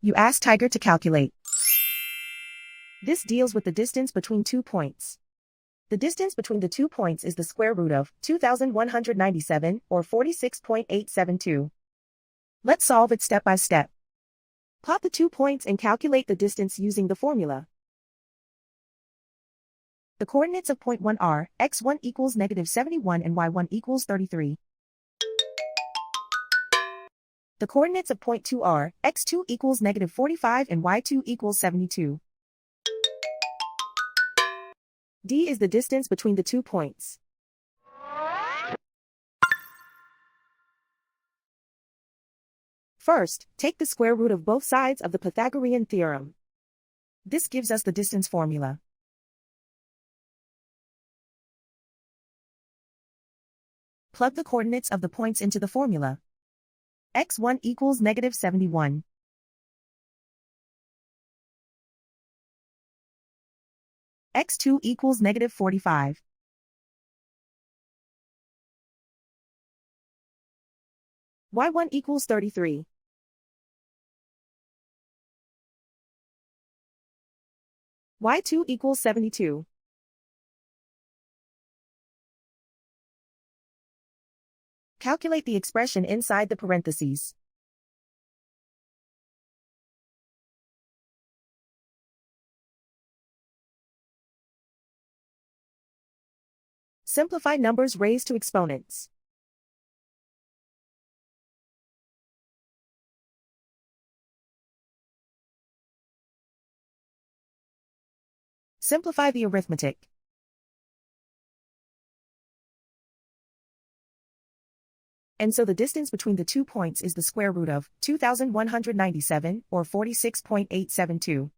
You ask Tiger to calculate. This deals with the distance between 2 points. The distance between the 2 points is the square root of 2,197, or 46.872. Let's solve it step by step. Plot the 2 points and calculate the distance using the formula. The coordinates of point 1 are, x1 equals -71 and y1 equals 33. The coordinates of point 2 are, x2 equals -45 and y2 equals 72. D is the distance between the 2 points. First, take the square root of both sides of the Pythagorean theorem. This gives us the distance formula. Plug the coordinates of the points into the formula. x1 equals -71. x2 equals -45. y1 equals 33. y2 equals 72. Calculate the expression inside the parentheses. Simplify numbers raised to exponents. Simplify the arithmetic. And so the distance between the 2 points is the square root of 2,197, or 46.872.